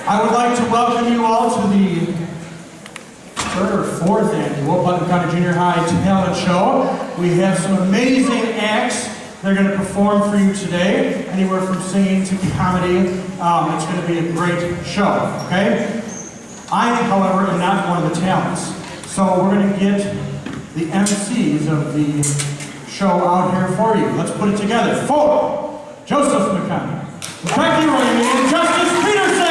I would like to welcome you all to the third or fourth annual Putnam County Junior High Talent Show. We have some amazing acts that are going to perform for you today, anywhere from singing to comedy. It's going to be a great show, okay? I, however, am not one of the talents. So we're going to get the MCs of the show out here for you. Let's put it together. For Joseph McConnell, Becky Ramey, and Justice Peterson!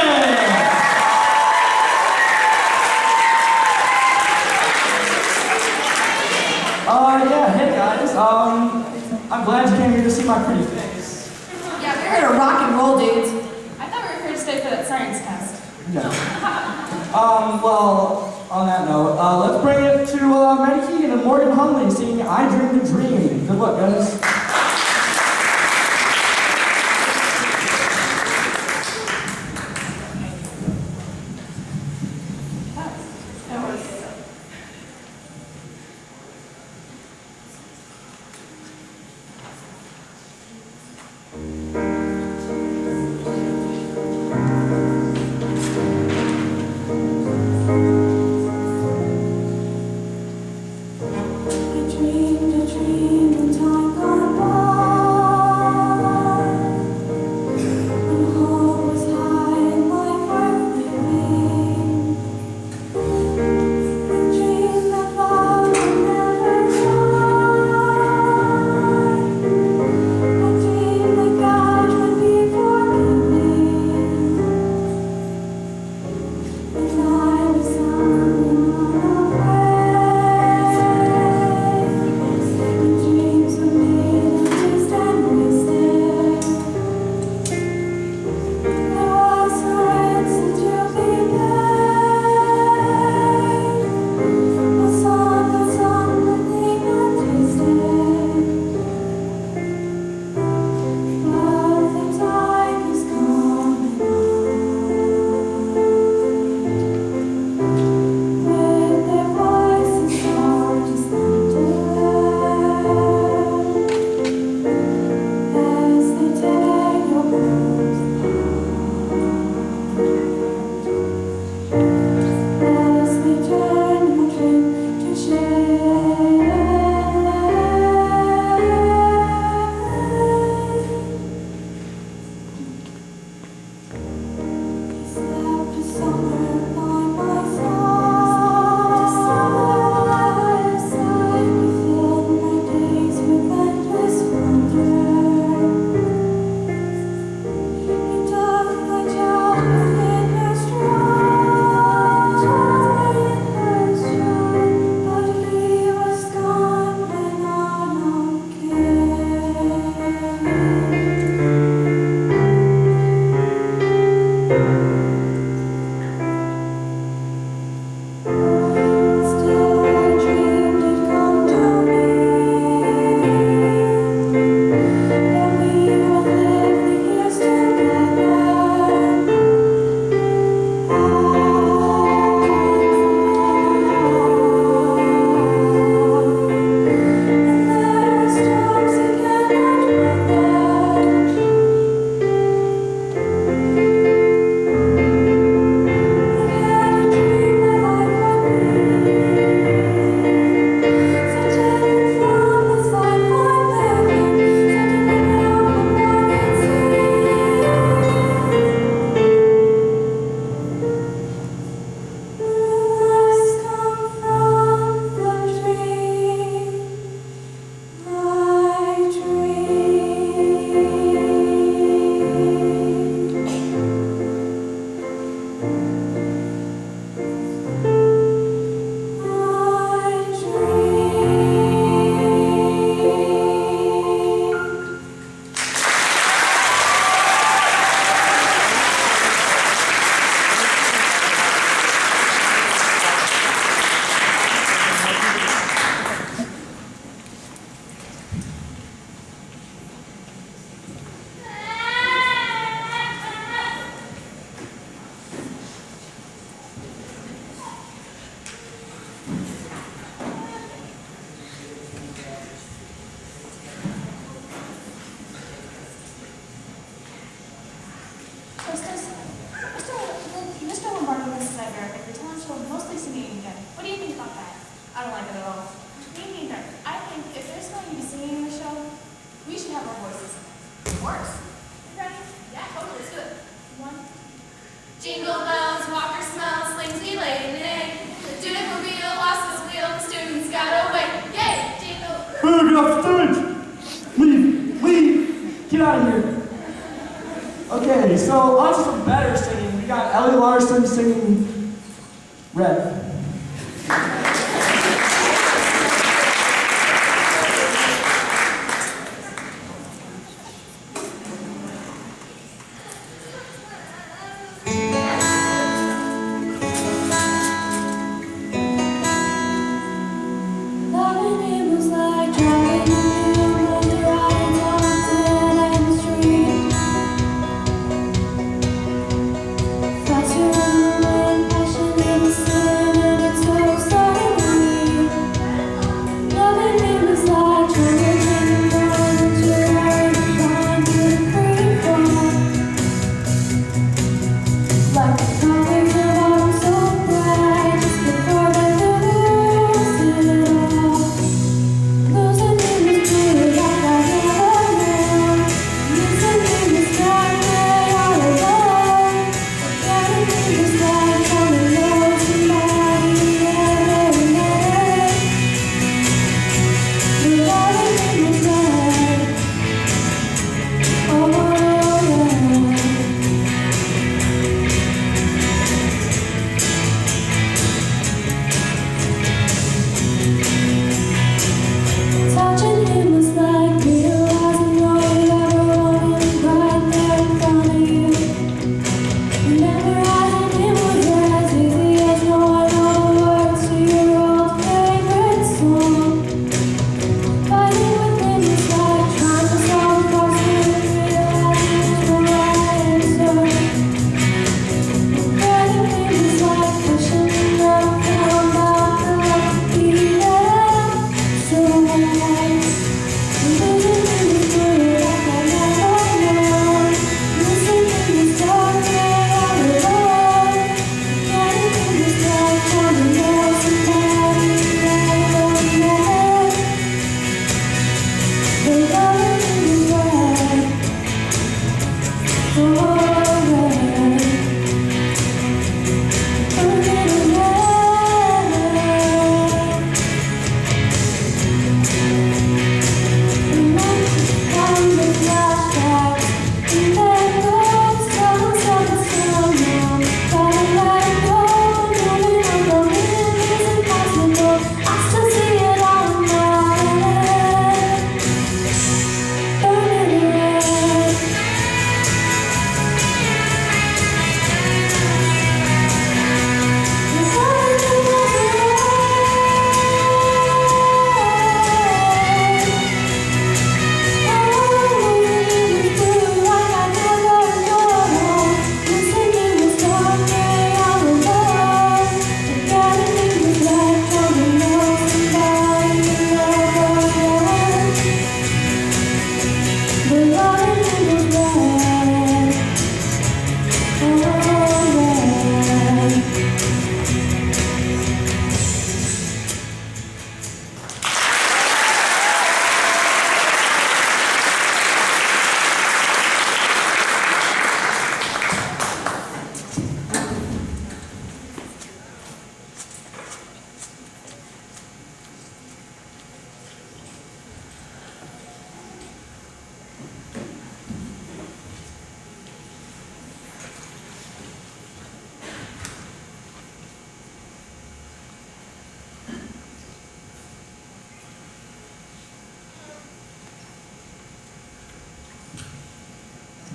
Yeah, hey guys. I'm glad you came here to see my pretty face. Yeah, we're here to rock and roll, dudes. I thought we were here to stay for that science test. No. Well, on that note, let's bring it to Maddie Keegan and Morgan Hunley singing I Dream the Dream. Good luck, guys. I don't like it at all. Me neither. I think if there's going to be singing in the show, we should have our voices in it. Worse. You ready? Yeah, totally. Let's do it. One. Jingle bells, walker smells, slings we laid an egg. The Dunicmobile lost his wheel, the students got away. Yay! Jingle. Hey, get off the stage! Leave! Get out of here! Okay, so on to some better singing. We got Ellie Larson singing Red.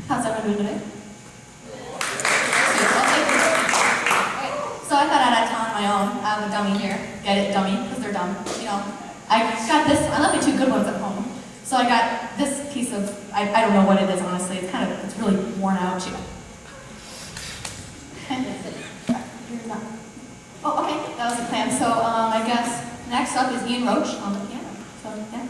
How's everyone doing today? So I thought I'd add talent of my own. I have a dummy here. Get it, dummy, because they're dumb. You know, I got this. I left me 2 good ones at home. So I got this piece of, I don't know what it is, honestly. It's really worn out. Oh, okay, that was the plan. So I guess next up is Ian Roach on the piano. So, yeah.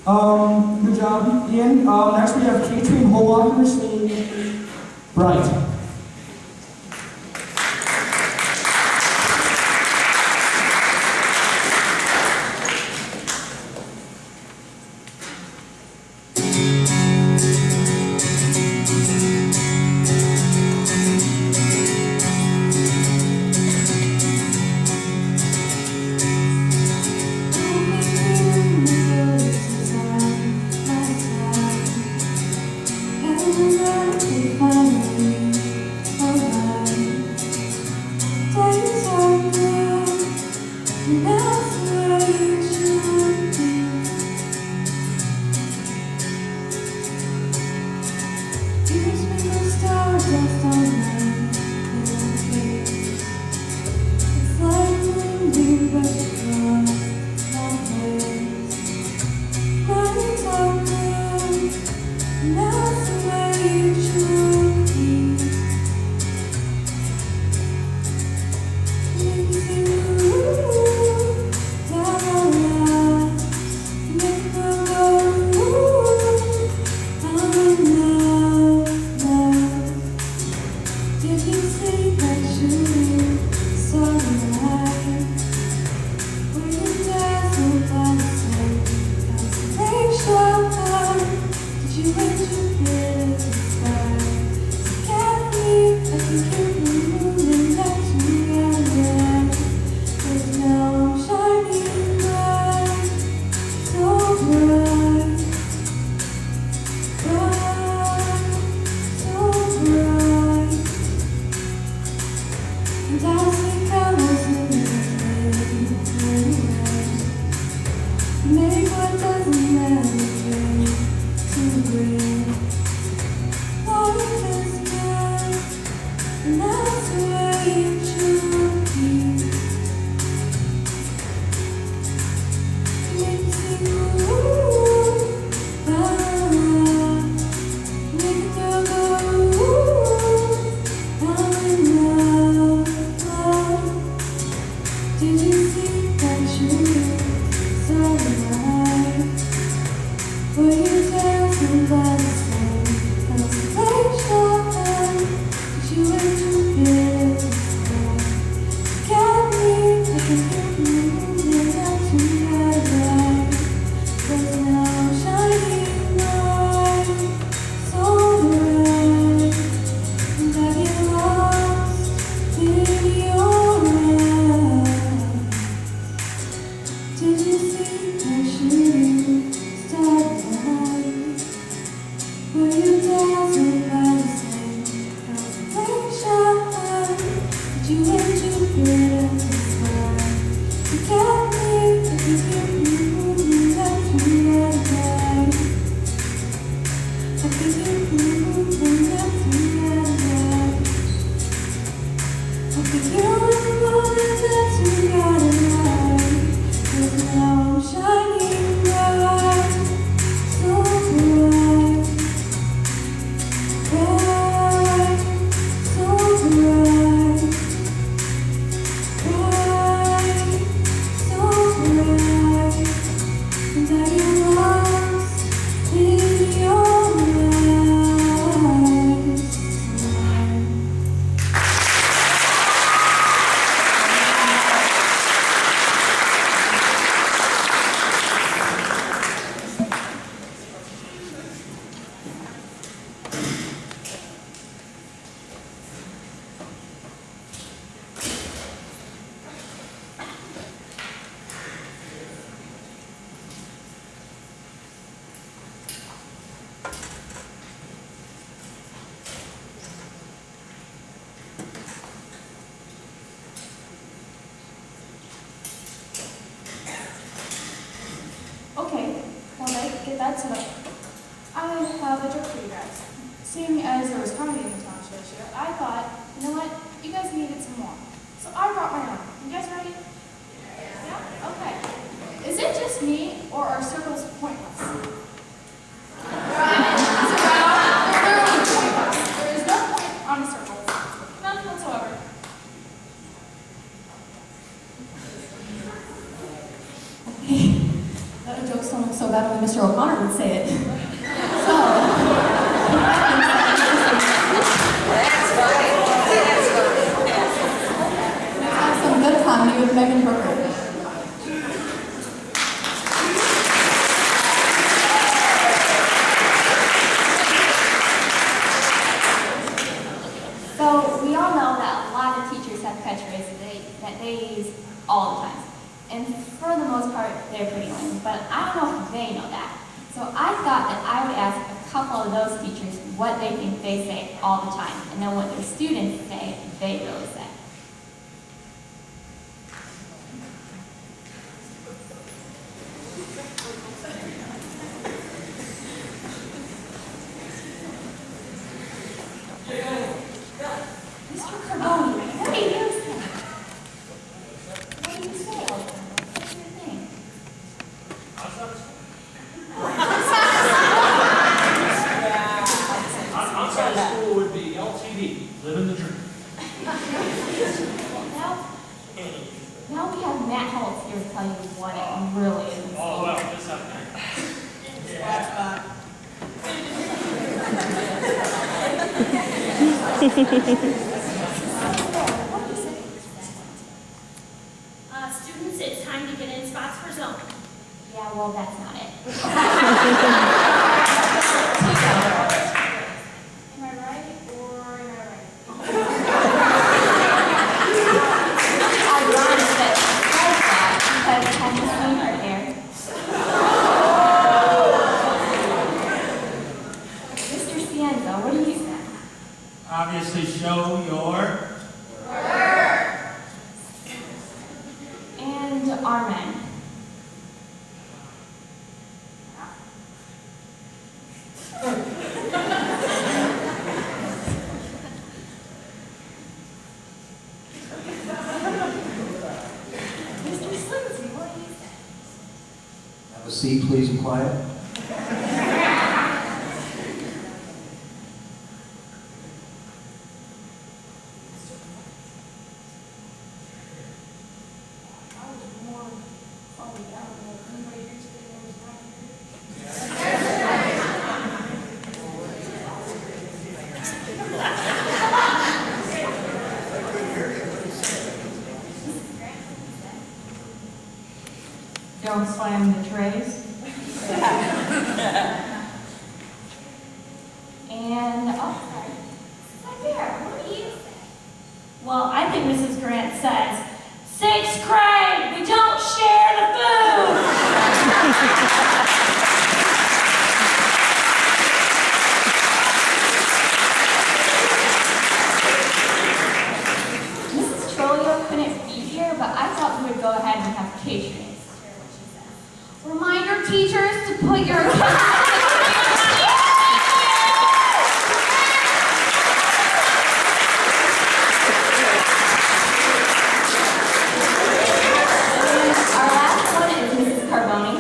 Good job, Ian. Next we have Katrin Holwalker singing Bright. Will you dance and dance? get that set up, I have a joke for you guys. Seeing as there was comedy in the town show this year, I thought, you know what, you guys needed some more. So I brought my own. You guys ready? Yeah? Okay. Is it just me, or are circles pointless? They're literally pointless. There is no point on a circle. None whatsoever. That jokes don't look so bad when Mr. O'Connor would say it. So, let's have some good comedy with Megan Brooker. So we all know that a lot of teachers have catchphrases that they use all the time. And for the most part, they're pretty lame. But I don't know if they know that. So I thought that I would ask a couple of those teachers what they think they say all the time, and then what their students say they really say. Mr. Carboni, what do you say? What do you say all the time? What's your thing? Outside of school would be LTD, living the dream. Now we have Matt Holtz here to tell you what it really is. Oh, well, this happened. Students, it's time to get in spots for zone. Yeah, well, that's not it. Am I right or am I right? Ironic that it says that because it has a sweetheart hair. Mr. Cienzo, what do you say? Obviously, show your. And Armen. Mr. Slindsey, what do you say? Have a seat, please, and quiet. I was more probably down than anybody here today that was right here. Don't slam the trays. And, oh, sorry. Right there, what do you say? Well, I think Mrs. Grant says, 6th grade, we don't share the food. Mrs. Trolio couldn't be here, but I thought we would go ahead and have catering. Reminder teachers to put your Our last one is Mrs. Carboni.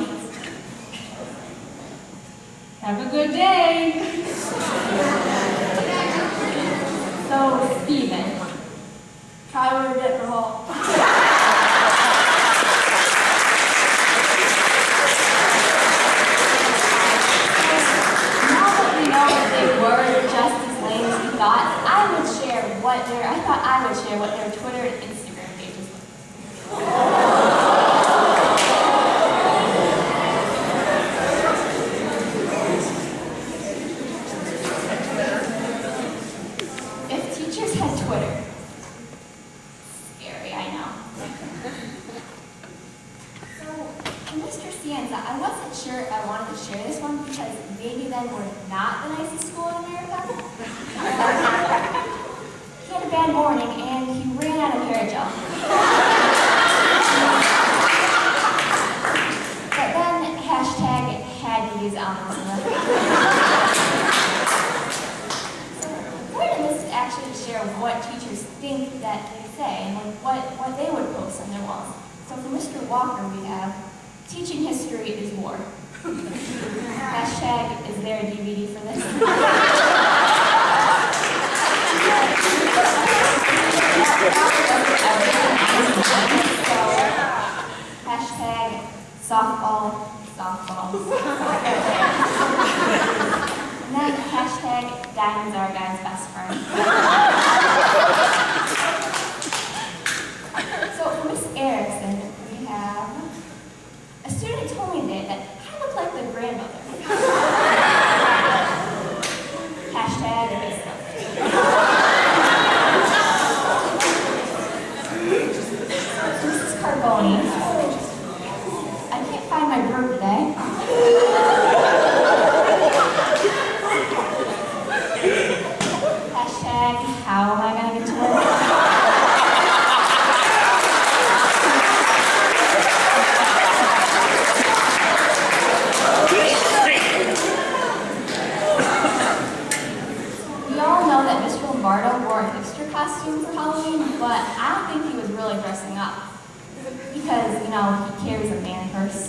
Have a good day. So, Stephen. Tyler Decker Hall. Now that we know that they were just as lame as we thought, I would share what their Twitter and Instagram pages were. If teachers had Twitter, scary, I know. So, Mr. Cienza, I wasn't sure I wanted to share this one because maybe then we're not the nicest school in America. He had a bad morning and he ran out of hair gel. But then hashtag had these elements in it. So where did this actually share what teachers think that they say and like what they would post on their walls? So for Mr. Walker, we have teaching history is war. Hashtag, is there a DVD for this? Hashtag softball, softballs. And then hashtag diamonds are a guy's best friend. So for Miss Erickson, we have a student told me today that I look like their grandmother. Hashtag Facebook. Mrs. Carboni. I can't find my bird today. Hashtag, how am I going to get to work? We all know that Mr. Lombardo wore a hipster costume for Halloween, but I don't think he was really dressing up. Because, you know, he carries a man purse.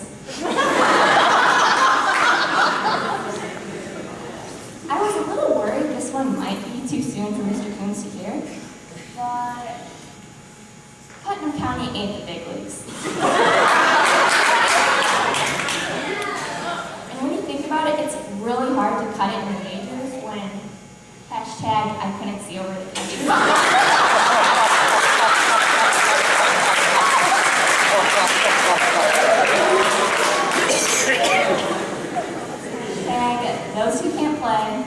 I was a little worried this one might be too soon for Mr. Coons to hear, but Putnam County ain't the big leagues. And when you think about it, it's really hard to cut it in the majors when hashtag I couldn't see over the country. Hashtag those who can't play.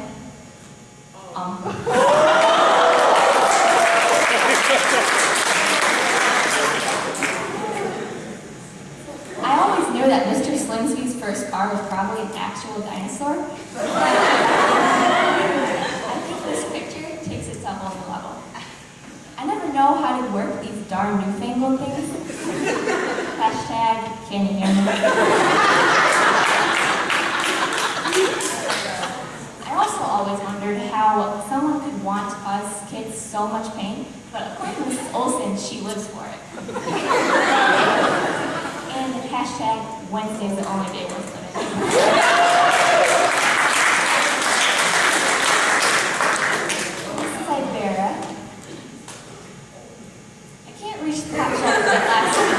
I always knew that Mr. Slingsby's first car was probably an actual dinosaur. I think this picture takes it to a whole new level. I never know how to work these darn newfangled things. Hashtag, can you hear me? I also always wondered how someone could want to cause kids so much pain, but according to Mrs. Olsen, she lives for it. And hashtag, Wednesday's the only day worth living. Mrs. Ibera. I can't reach the top shelf of that last one.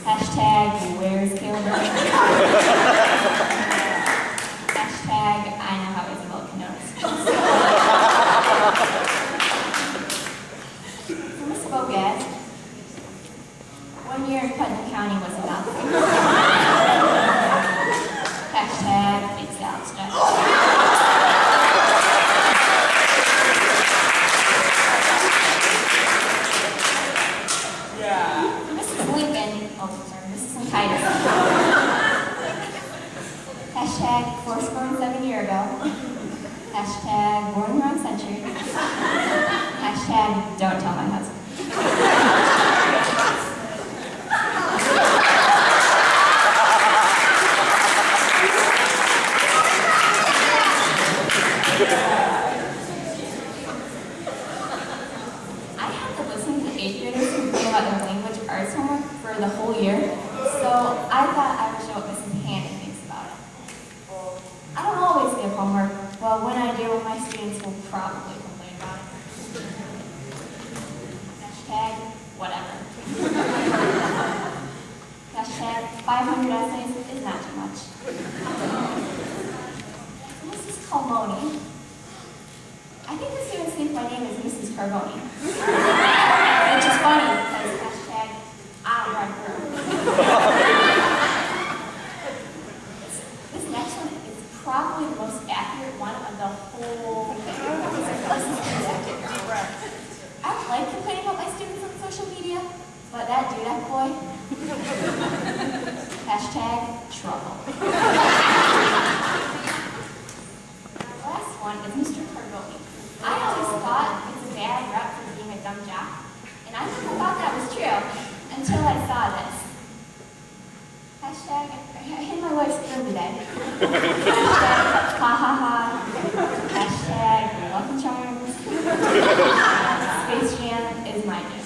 Hashtag, where's Caleb? Hashtag, I know how Isabel can notice. For Miss Bogaz, 1 year in Putnam County was enough. Hashtag, it's Alex Jack. Mrs. Lincoln, oh sorry, Mrs. Titus. Hashtag 4 years ago. Hashtag born in the wrong century. Hashtag don't tell my husband. I had to listen to 8th graders complain about their language arts homework for the whole year, so I thought I would show what Mrs. Hannon thinks about it. I don't always give homework, but when I do, my students will probably complain about it. Hashtag whatever. Hashtag 500 essays is not too much. Mrs. Calmoni. I think the students think my name is Mrs. Carboni. Which is funny because hashtag I'm right girl. This next one is probably the most accurate one of the whole thing. I don't like complaining about my students on social media, but that Dudek boy, hashtag trouble. The last one is Mr. Carboni. I always thought it's a bad rep for being a dumb jock, and I never thought that was true until I saw this. Hashtag, in my wife's room today. Hashtag, ha ha ha. Hashtag, Lucky Charms. Space Jam is my jam.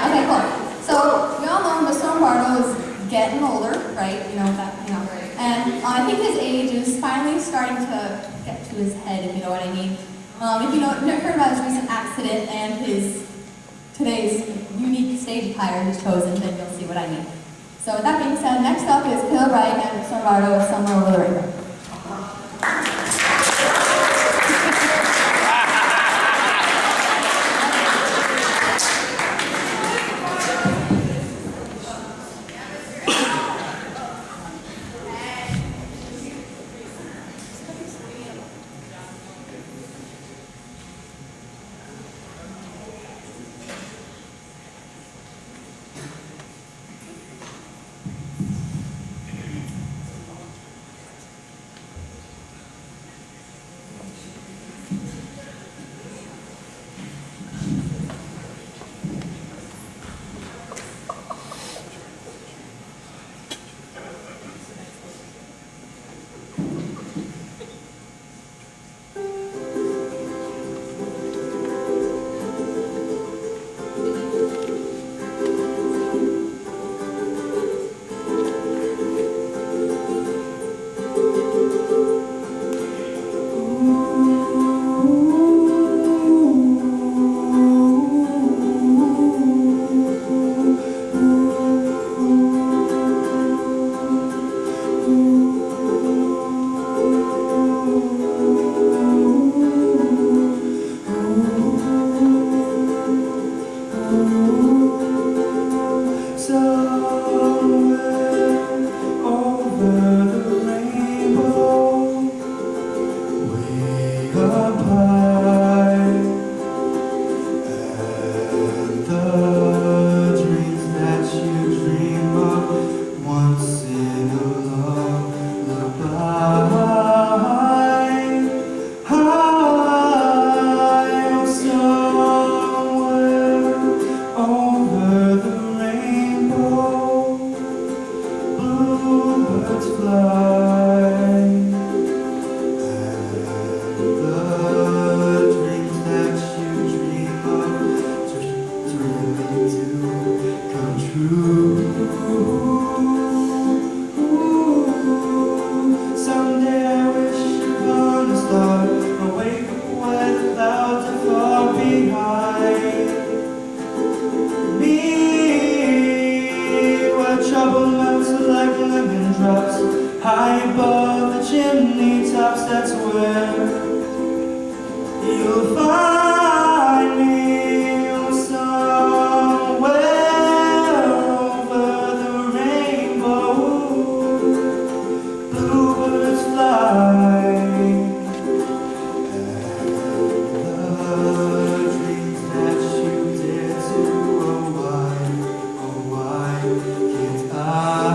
Okay, cool. So we all know Mr. Lombardo is getting older, right? You know that, you know. And I think his age is finally starting to get to his head, if you know what I mean. If you know, heard about his recent accident and his today's unique stage attire he's chosen, then you'll see what I mean. So with that being said, next up is Bill Wright and Mr. Lombardo with Somewhere Over the Rainbow. High above the chimney tops, that's where you'll find me. Somewhere over the rainbow, bluebirds fly, and the dreams that you dare to, oh why can't I?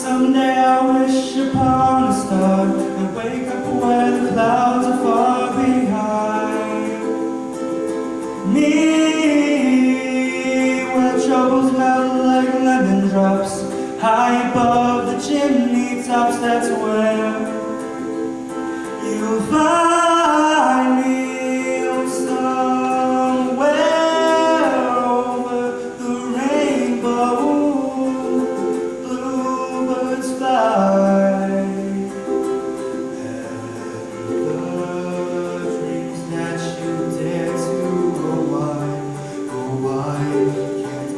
Someday I wish upon a star and wake up where the clouds are far behind me, where troubles melt like lemon drops high above the chimney tops. That's where you'll find me, somewhere over the rainbow. Bluebirds fly, and the dreams that you dare to go wide, can't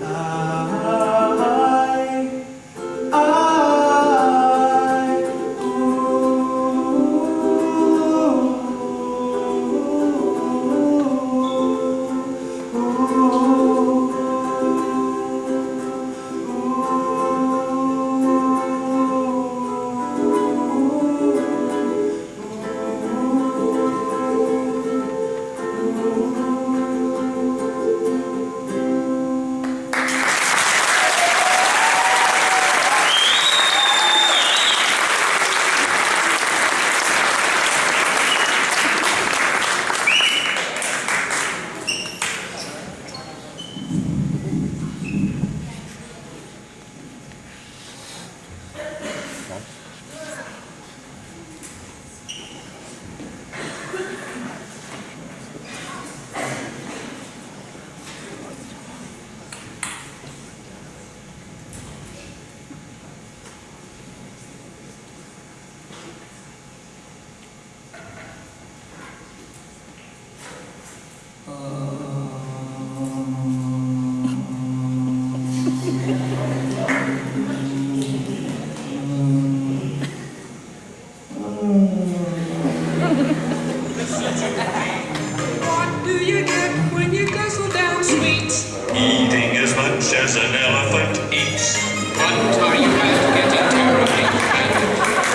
What do you get when you guzzle down sweets? Eating as much as an elephant eats. What are you at getting terribly fat?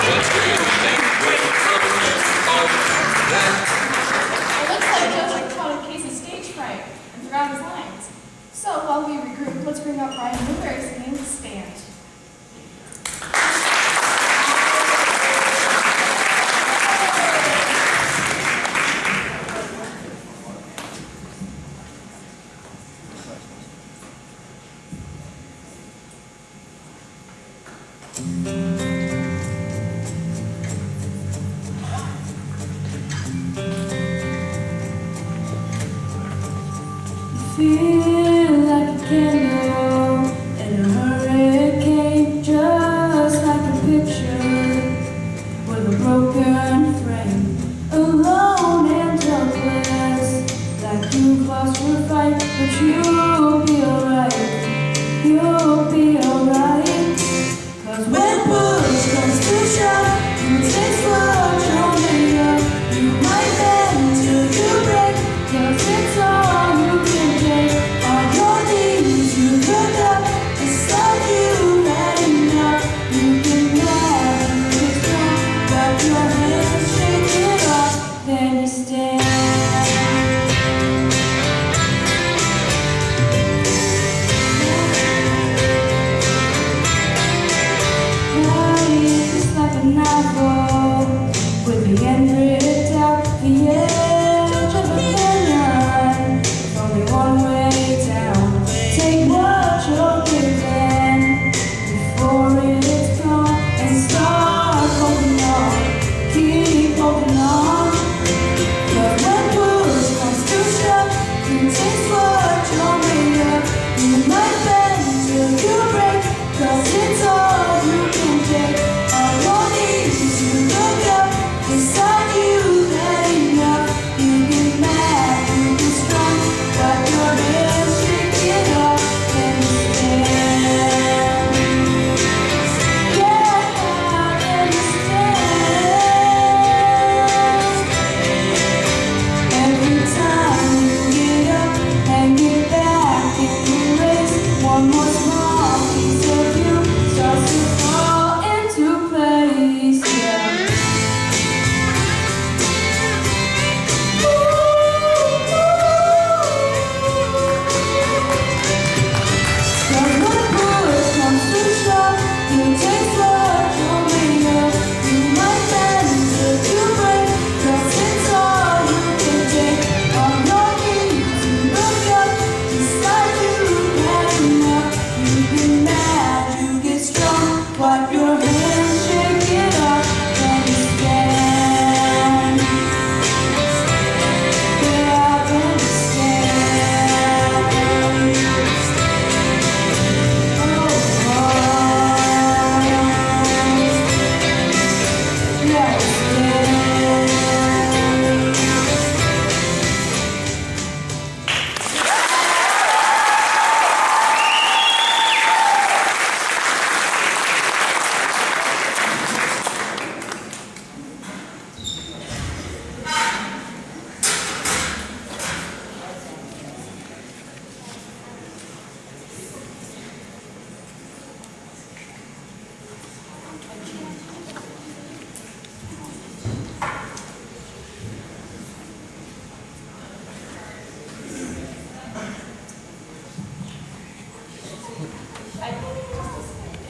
What do you think will all that? It looks like Joseph caught a case of stage fright and forgot his lines. So while we regroup, let's bring up Ryan Newberry singing Stand. Feel like a candle in a hurricane, just like a picture with a broken frame. Alone and helpless, like you lost your fight, but you'll be alright. You'll be alright. 'Cause when push comes to shove, you take such only up. You might bend till you break, 'cause it's all you can take. Clap your hands, shake it up, and stand. Get up and stand. Oh, yes, stand.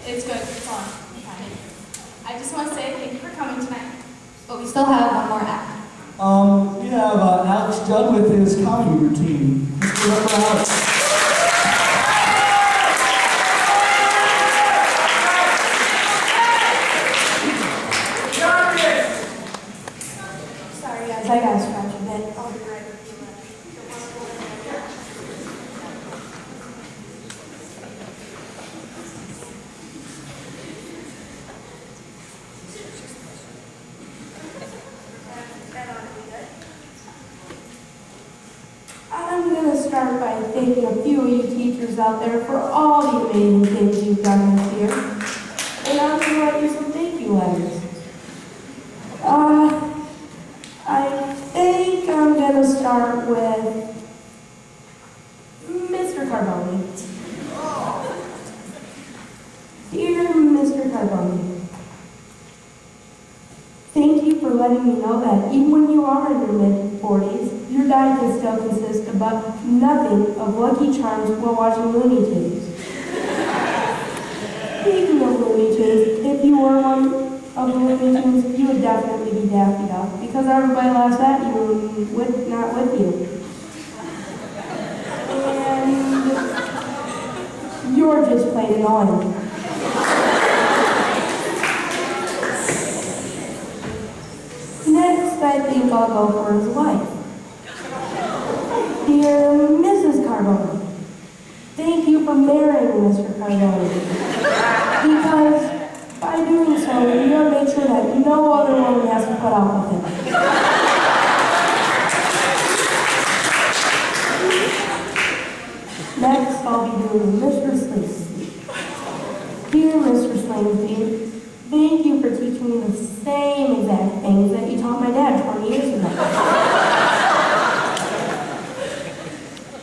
It's good. It's on. Okay. I just want to say thank you for coming tonight. But we still have one more act. We have Alex done with his comedy routine. Mr. Rubber Alex. Sorry guys, I gotta scratch a bit. I'll be right with you. I'm gonna start by thanking a few of you teachers out there for all the amazing things you've done this year. And I'm gonna write you some thank you letters. I think I'm gonna start with Mr. Carboni. Dear Mr. Carboni, thank you for letting me know that even when you are in your mid-40s, your diet can still consist of nothing of Lucky Charms while watching Looney Tunes. Speaking of Looney Tunes, if you were one of the Looney Tunes, you would definitely be Daffy Duck, because everybody laughs at you and not with you. And you're just plain annoying. Next, I think I'll go for his wife. Dear Mrs. Carboni, thank you for marrying Mr. Carboni. Because by doing so, you have made sure that no other woman has to put up with him. Next, I'll be doing Mr. Slingsby. Dear Mr. Slingsby, thank you for teaching me the same exact things that you taught my dad 20 years ago.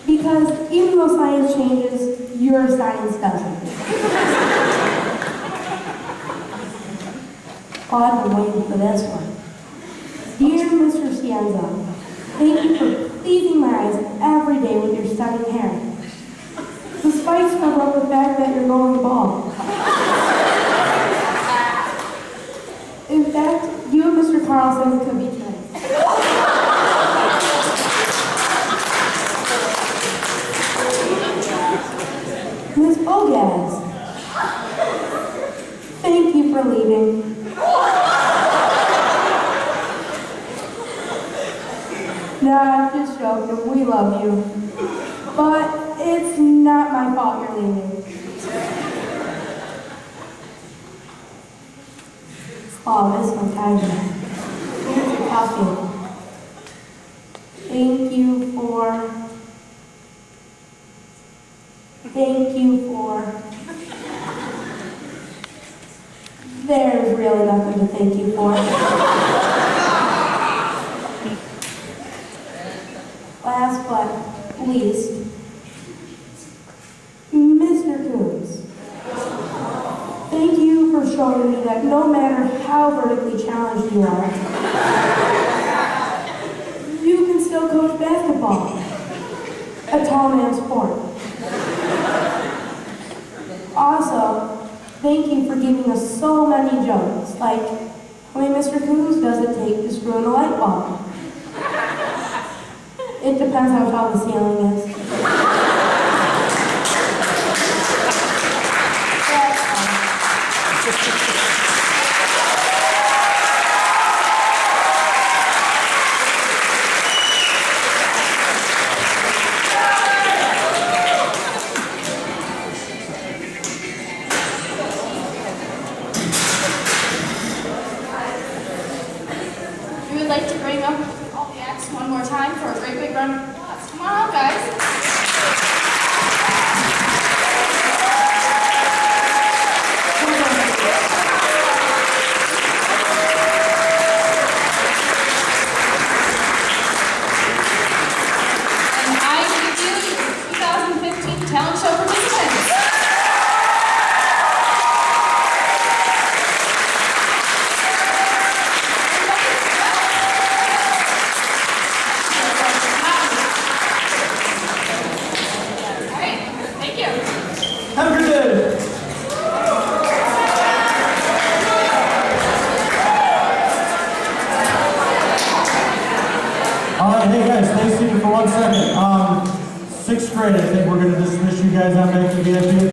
Because even though science changes, your science doesn't. Oh, I've been waiting for this one. Dear Mr. Cienza, thank you for pleasing my eyes every day with your stunning hair. The spikes cover up the fact that you're going bald. In fact, you and Mr. Carlson could be twins. Miss Bogaz, thank you for leaving. Nah, I'm just joking. We love you. But it's not my fault you're leaving. Oh, this one's kind of nice. Here's your coffee. Thank you for... There's really nothing to thank you for. Last but least, Mr. Coons. Thank you for showing me that no matter how vertically challenged you are, you can still coach basketball, a tall man's sport. Also, thank you for giving us so many jokes, like how many Mr. Coons does it take to screw in a light bulb? It depends how tall the ceiling is. We would like to bring up all the acts one more time for a great big round of applause. Come on up, guys. And I give you your 2015 talent show participants. All right, thank you. Have a good day. All right, hey guys, stay seated for 1 second. 6th grade, I think we're going to dismiss you guys on back to VIP.